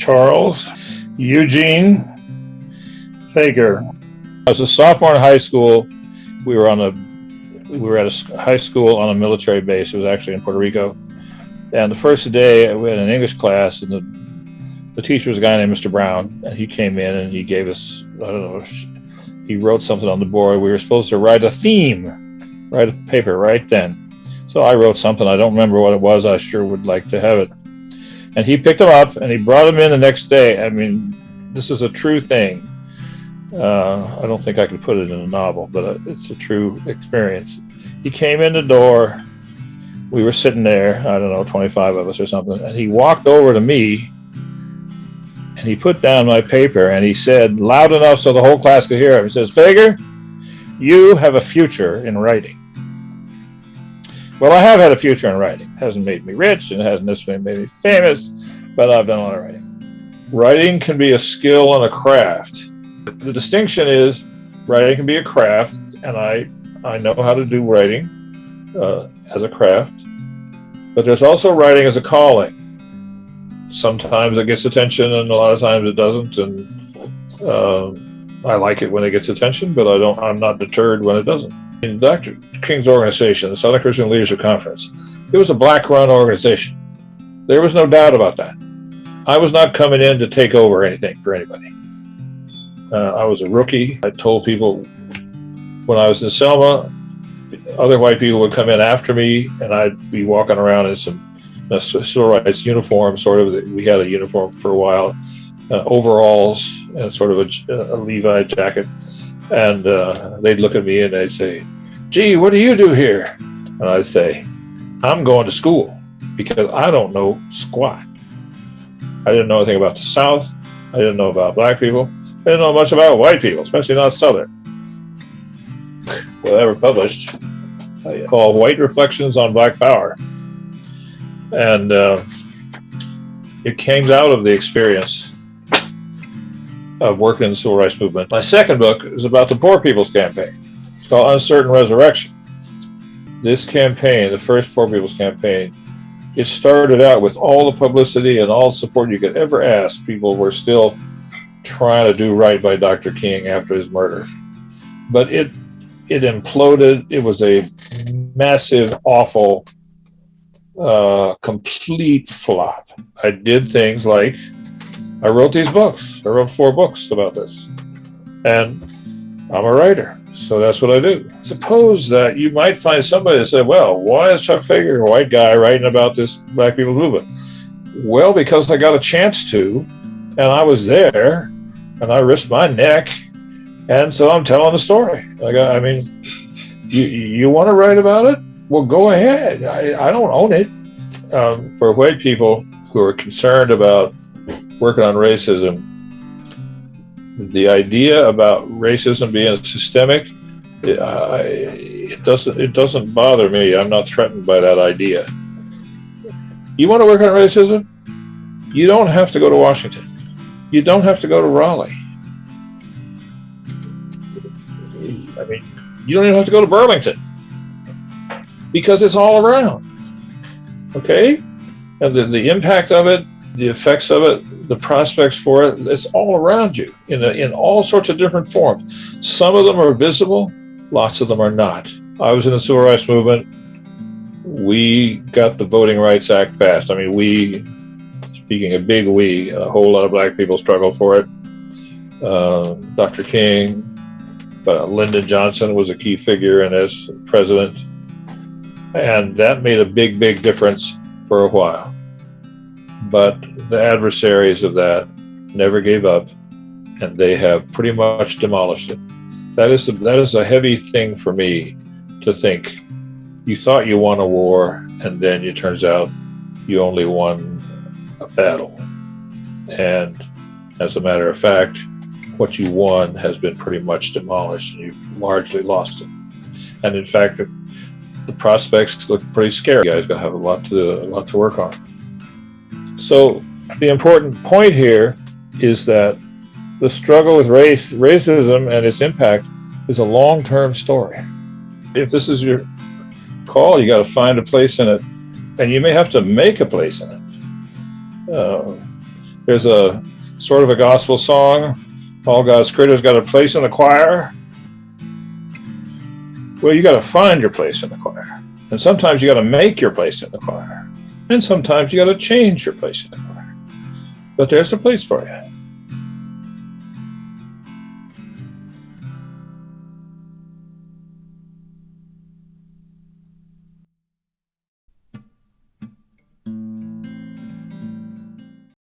Charles Eugene Fager. I was a sophomore in high school. We were at a high school on a military base. It was actually in Puerto Rico. And the first day we had an English class, and the teacher was a guy named Mr. Brown, and he came in and he gave us, I don't know, he wrote something on the board. We were supposed to write a theme, write a paper right then. So I wrote something. I don't remember what it was. I sure would like to have it. And he picked them up and he brought them in the next day. I mean, this is a true thing. I don't think I could put it in a novel, but it's a true experience. He came in the door. We were sitting there, I don't know, 25 of us or something. And he walked over to me and he put down my paper and he said, loud enough so the whole class could hear him, he says, "Fager, you have a future in writing." Well, I have had a future in writing. It hasn't made me rich and it hasn't necessarily made me famous, but I've done a lot of writing. Writing can be a skill and a craft. The distinction is writing can be a craft, and I know how to do writing as a craft, but there's also writing as a calling. Sometimes it gets attention and a lot of times it doesn't, and I like it when it gets attention, but I'm not deterred when it doesn't. In Dr. King's organization, the Southern Christian Leadership Conference, it was a black-run organization. There was no doubt about that. I was not coming in to take over anything for anybody. I was a rookie. I told people when I was in Selma, other white people would come in after me, and I'd be walking around in some civil rights uniform, sort of. We had a uniform for a while, overalls, and sort of a Levi jacket. And they'd look at me and they'd say, "Gee, what do you do here?" And I'd say, "I'm going to school because I don't know squat." I didn't know anything about the South. I didn't know about black people. I didn't know much about white people, especially not Southern. Well, ever published, called White Reflections on Black Power. And it came out of the experience of working in the civil rights movement. My second book is about the Poor People's Campaign. It's called Uncertain Resurrection. This campaign, the first Poor People's Campaign, it started out with all the publicity and all the support you could ever ask. People were still trying to do right by Dr. King after his murder. But it imploded. It was a massive, awful, complete flop. I did things like I wrote these books. I wrote 4 books about this. And I'm a writer, so that's what I do. Suppose that you might find somebody that said, well, why is Chuck Fager, a white guy, writing about this black people movement? Well, because I got a chance to, and I was there, and I risked my neck, and so I'm telling the story. I mean, you want to write about it? Well, go ahead. I don't own it. For white people who are concerned about working on racism, the idea about racism being systemic, it doesn't bother me. I'm not threatened by that idea. You want to work on racism? You don't have to go to Washington. You don't have to go to Raleigh. I mean, you don't even have to go to Burlington because it's all around. Okay? And the impact of it, the effects of it, the prospects for it, it's all around you in all sorts of different forms. Some of them are visible, lots of them are not. I was in the civil rights movement. We got the Voting Rights Act passed. I mean, we, speaking of big we, a whole lot of black people struggled for it. Dr. King, Lyndon Johnson was a key figure in as president. And that made a big, big difference for a while. But the adversaries of that never gave up, and they have pretty much demolished it. That is a heavy thing for me to think. You thought you won a war, and then it turns out you only won a battle. And as a matter of fact, what you won has been pretty much demolished, and you've largely lost it. And in fact, the prospects look pretty scary. You guys got to have a lot to work on. So the important point here is that the struggle with racism and its impact is a long-term story. If this is your call, you got to find a place in it, and you may have to make a place in it. There's a sort of a gospel song, all God's critters got a place in the choir. Well, you got to find your place in the choir. And sometimes you got to make your place in the choir. And sometimes you got to change your place in the choir. But there's a place for you.